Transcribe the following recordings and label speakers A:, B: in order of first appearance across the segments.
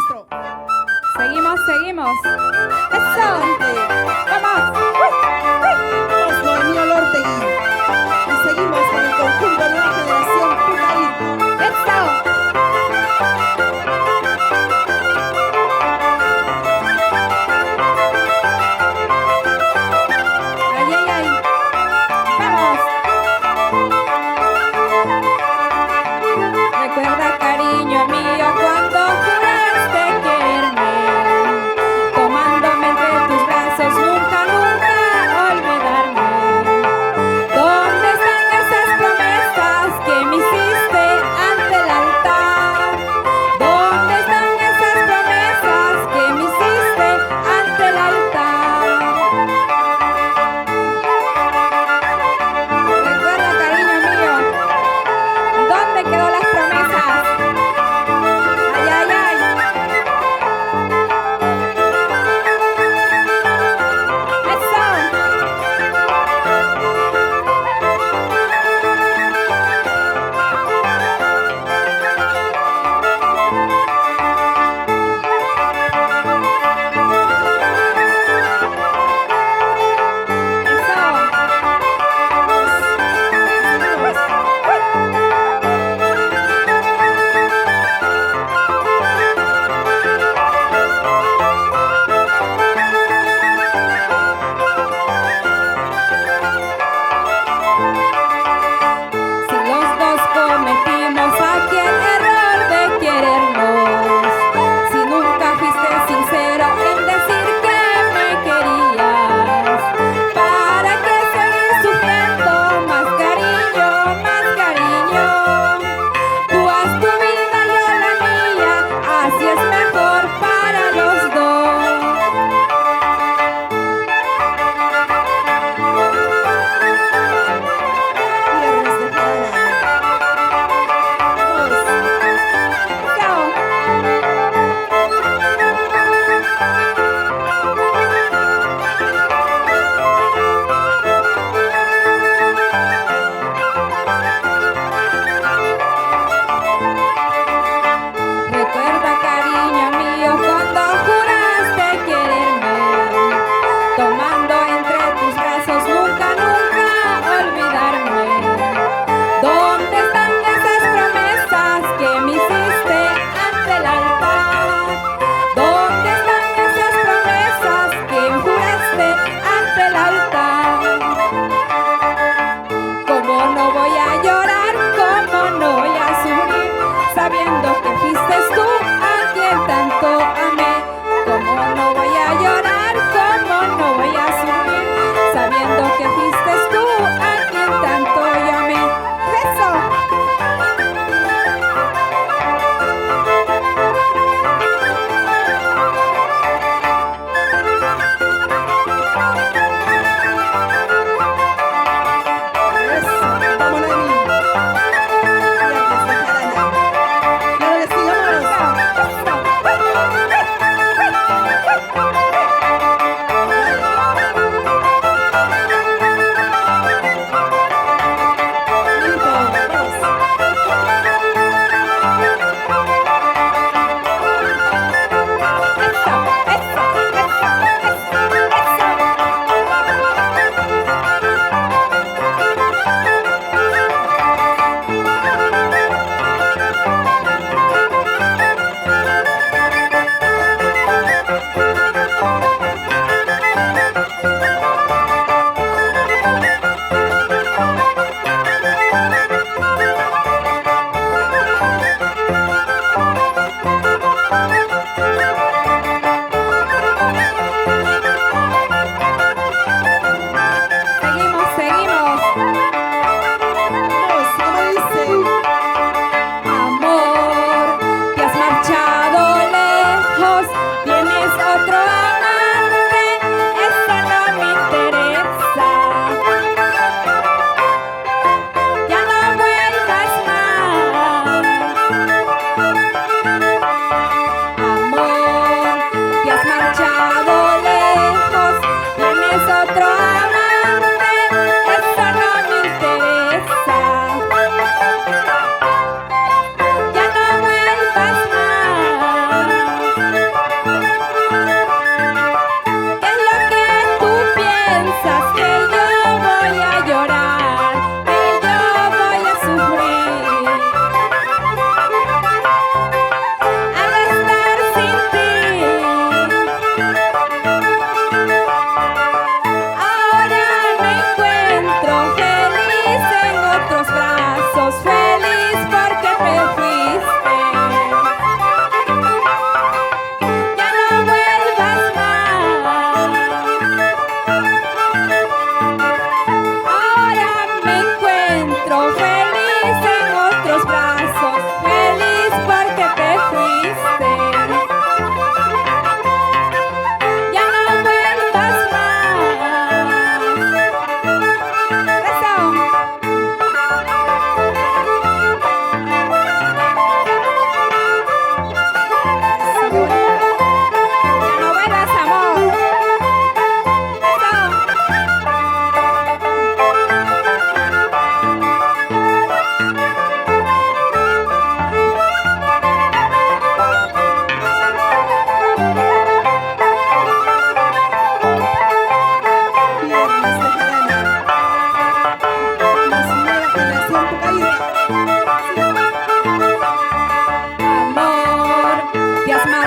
A: maestro.
B: Seguimos, seguimos. ¡Eso!
A: Adelante.
B: ¡Vamos!
A: Es Noemí Olortegui. Y seguimos con el conjunto Nueva Generación Pucaír.
B: ¡Eso! ¡Ay, ay, ay! ¡Vamos! Recuerda, cariño mío, cuando juraste quererme, tomándome entre tus brazos.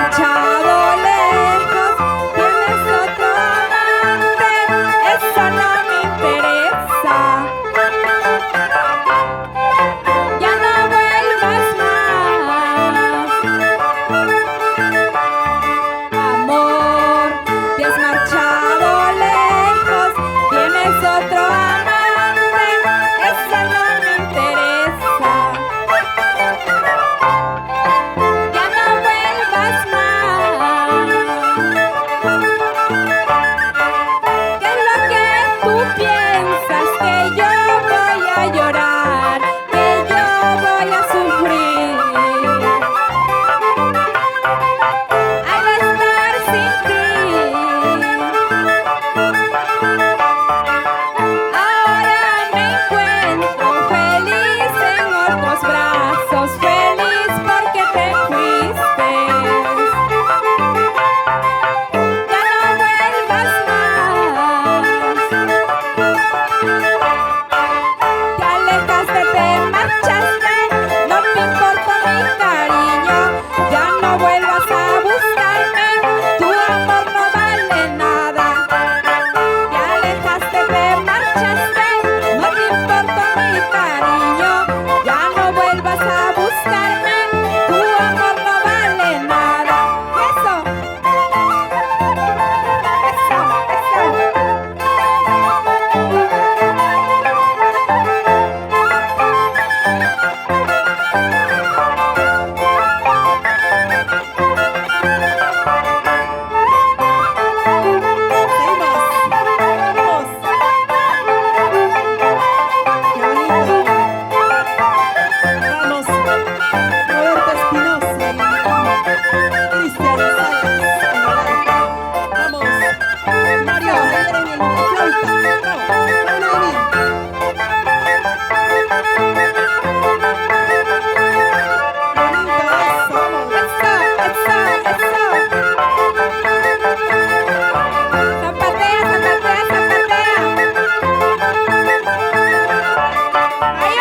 B: marchado lejos, tienes otro amante, eso no me interesa. Ya no vuelvas más. Amor, te has marchado lejos, tienes otro amante, eso no me interesa. Ya no vuelvas más. ¿Qué es lo que tú piensas? Que yo voy a llorar, que yo voy a sufrir al estar sin ti. Ahora me encuentro feliz en otros brazos, feliz porque te fuiste. Ya no vuelvas más. Te alejaste, te marchaste, no te importa mi cariño. Ya no vuelvas a buscarme, tu amor no vale nada. Te alejaste, te marchaste, no te importa mi cariño. Ya no vuelvas a buscarme, tu amor no vale nada. Eso, eso, eso.
A: Seguimos. Vamos. Qué bonito. Vamos. Roberto Espinosa y Cristian Sáenz en el arco. Vamos. Mario Javier en el flauta. Bravo. Una de mí. Bonito eso. Vamos.
B: Zapatea, zapatea, zapatea. Ahí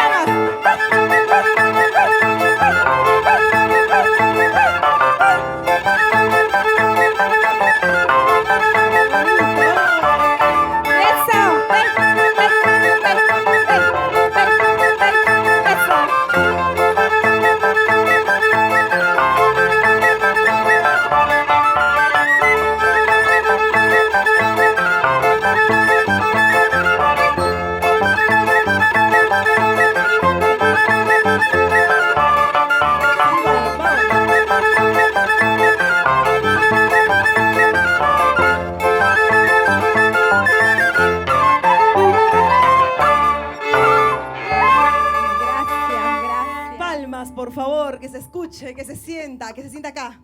B: Eso. Ven, ven, ven, ven, ven, eso. Gracias, gracias.
A: Palmas, por favor, que se escuche, que se sienta acá.